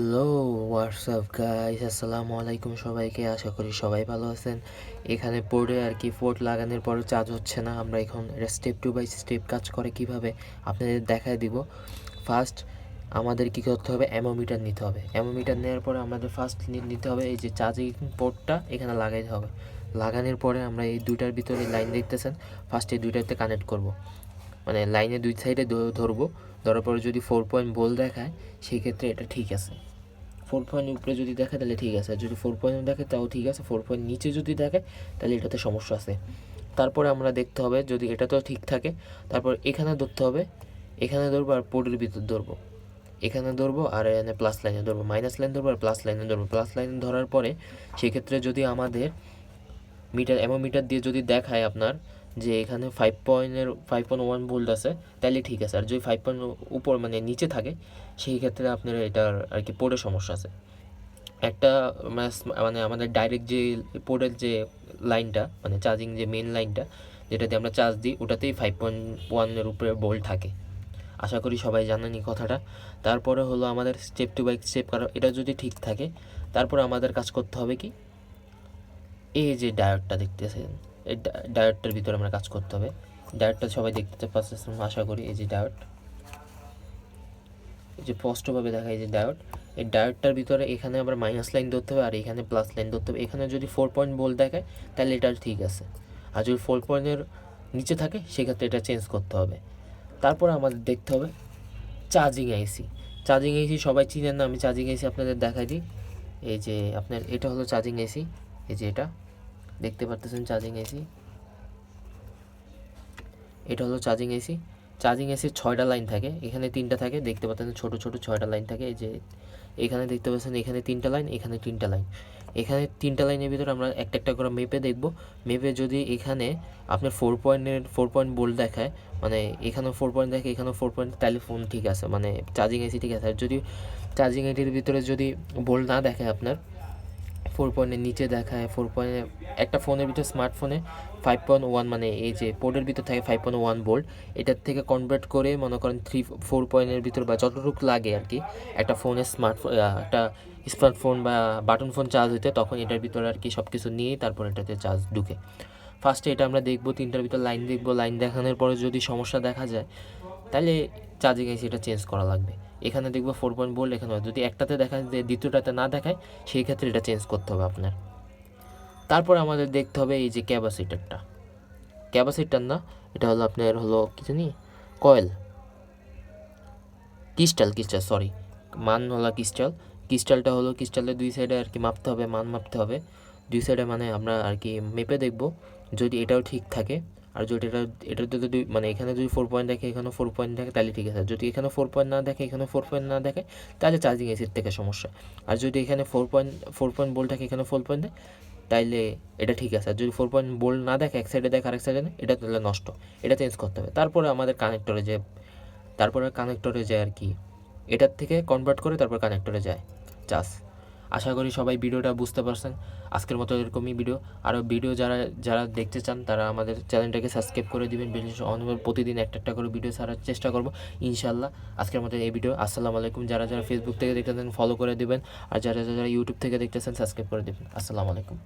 Hello, WhatsApp guys, আসসালামু আলাইকুম সবাইকে। আশা করি সবাই ভালো আছেন। এখানে পোর্টে পোর্ট লাগানোর পরও চার্জ হচ্ছে না। আমরা এখন এটা স্টেপ টু বাই স্টেপ কাজ করে কিভাবে আপনাদের দেখায় দিব। ফার্স্ট আমাদের কী করতে হবে, অ্যামোমিটার নিতে হবে। অ্যামোমিটার নেওয়ার পরে আমাদের ফার্স্ট নিতে হবে এই যে চার্জিং পোর্টটা এখানে লাগাইতে হবে। লাগানোর পরে আমরা এই দুইটার ভিতরে লাইন দেখতেছেন, ফার্স্ট এই দুইটাতে কানেক্ট করব। মানে লাইনে দুই সাইডে ধরবো। ধরার পরে যদি 4 ভোল্ট দেখায় সেই ক্ষেত্রে এটা ঠিক আছে। 4 উপরে যদি দেখে তাহলে ঠিক আছে, আর যদি 4 দেখে তাও ঠিক আছে। 4 নিচে যদি দেখে তাহলে এটাতে সমস্যা আছে। তারপরে আমরা দেখতে হবে যদি এটা তো ঠিক থাকে, তারপর এখানে ধরতে হবে। এখানে ধরবো আর পোর্টের ভিতর ধরবো, এখানে ধরবো আর এখানে প্লাস লাইনে ধরবো, মাইনাস লাইন ধরবো আর প্লাস লাইনে ধরবো। প্লাস লাইনে ধরার পরে সেক্ষেত্রে যদি আমাদের মিটার দিয়ে যদি দেখায় আপনার যে এখানে 5.1 ভোল্ট আছে তাহলে ঠিক আছে। আর যদি 5 উপর মানে নিচে থাকে সেই ক্ষেত্রে আপনার এটার আর কি পোর্টের সমস্যা আছে। একটা মানে আমাদের ডাইরেক্ট যে পোর্টের যে লাইনটা মানে চার্জিং যে মেন লাইনটা যেটা দিয়ে আমরা চার্জ দিই ওটাতেই 5.1 উপরে ভোল্ট থাকে। আশা করি সবাই জানেন এই কথাটা। তারপরে হলো আমাদের স্টেপ টু বাই স্টেপ করা, এটা যদি ঠিক থাকে তারপরে আমাদের কাজ করতে হবে কি, এই যে ডায়োডটা দেখতেছেন এই ডায়োডটার ভিতরে আমরা কাজ করতে হবে। ডায়োডটা সবাই দেখতে পাচ্ছেন আশা করি। এই যে ডায়োড, এই যে স্পষ্টভাবে দেখা, এই যে ডায়োড, এই ডায়োডটার ভিতরে এখানে আমরা মাইনাস লাইন ধরতে হবে আর এখানে প্লাস লাইন ধরতে হবে। এখানে যদি 4 ভোল্ট দেখায় তাহলে এটা ঠিক আছে, আর যদি 4 নিচে থাকে সেক্ষেত্রে এটা চেঞ্জ করতে হবে। তারপর আমাদের দেখতে হবে চার্জিং আইসি। চার্জিং আইসি সবাই চিনেন না, আমি চার্জিং আইসি আপনাদের দেখাই দিই। এই যে আপনার এটা হলো চার্জিং আইসি, এই যে এটা দেখতে পারতেছেন চার্জিং আইসি, এটা হলো চার্জিং এসি। চার্জিং এসির 6টা লাইন থাকে, এখানে 3টা থাকে, দেখতে পাচ্ছেন ছোটো ছোটো 6টা লাইন থাকে। এই যে এখানে দেখতে পাচ্ছেন এখানে 3টা লাইন, এখানে 3টা লাইন। এখানে 3টা লাইনের ভিতরে আমরা একটা একটা করে মেপে দেখব। মেপে যদি এখানে আপনার 4 ভোল্ট দেখায়, মানে এখানেও 4 দেখে এখানেও 4, তাহলে ফোন ঠিক আছে, মানে চার্জিং এসি ঠিক আছে। আর যদি চার্জিং এটির ভিতরে যদি ভোল্ট না দেখায় আপনার 4 নিচে দেখায়, একটা ফোনের ভিতরে স্মার্টফোনে 5.1 মানে এই যে পোর্টের ভিতর থাকে 5.1 ভোল্ট, এটার থেকে কনভার্ট করে মনে করেন 4 ভিতর বা যতটুকু লাগে আর কি একটা ফোনের একটা স্মার্টফোন বা বাটন ফোন চার্জ হইতে, তখন এটার ভিতরে আর কি সব কিছু নিয়েই তারপর এটাতে চার্জ ঢুকে। ফার্স্টে এটা আমরা দেখবো, 3টার ভিতর লাইন দেখবো। লাইন দেখানোর পরে যদি সমস্যা দেখা যায় তাহলে চার্জিং এসি এটা চেঞ্জ করা লাগবে। এখানে দেখবো 4 ভোল্ট, এখানে যদি একটাতে দেখায় দ্বিতীয়টাতে না দেখায় সেই ক্ষেত্রে এটা চেঞ্জ করতে হবে আপনার। তারপর আমাদের দেখতে হবে এই যে ক্যাপাসিটার না, এটা হলো আপনার হলো কি জানি কয়েল, ক্রিস্টাল সরি, মান হলো ক্রিস্টালটা হলো ক্রিস্টালের দুই সাইডে আর কি মাপতে হবে, মান মাপতে হবে দুই সাইডে, মানে আমরা আর কি মেপে দেখব যদি এটাও ঠিক থাকে। আর যদি এটাতে যদি মানে এখানে যদি 4 দেখে এখানেও 4 দেখে তাহলে ঠিক আছে। যদি এখানে 4 না দেখে এখানে 4 না দেখে তাহলে চার্জিং এসির থেকে সমস্যা। আর যদি এখানে 4 ভোল্ট থাকে এখানে 4 দেয় তাইলে এটা ঠিক আছে। আর যদি 4 ভোল্ট না দেখে এক সাইডে দেখে আরেক সাইডে না, এটা তাহলে নষ্ট, এটা চেঞ্জ করতে হবে। তারপরে আমাদের কানেক্টরে যায় আর কি, এটার থেকে কনভার্ট করে তারপর কানেক্টরে যায় চার্জ। আশা করি সবাই ভিডিওটা বুঝতে পারছেন। আজকের মতো এরকমই ভিডিও, আরও ভিডিও যারা যারা দেখতে চান তারা আমাদের চ্যানেলটাকে সাবস্ক্রাইব করে দিবেন। প্রতিদিন একটা একটা করে ভিডিও ছাড়ার চেষ্টা করব ইনশাল্লাহ। আজকের মতো এই ভিডিও। আসসালামু আলাইকুম। যারা যারা ফেসবুক থেকে দেখতেছেন ফলো করে দিবেন, আর যারা যারা ইউটিউব থেকে দেখতেছেন সাবস্ক্রাইব করে দিবেন। আসসালামু আলাইকুম।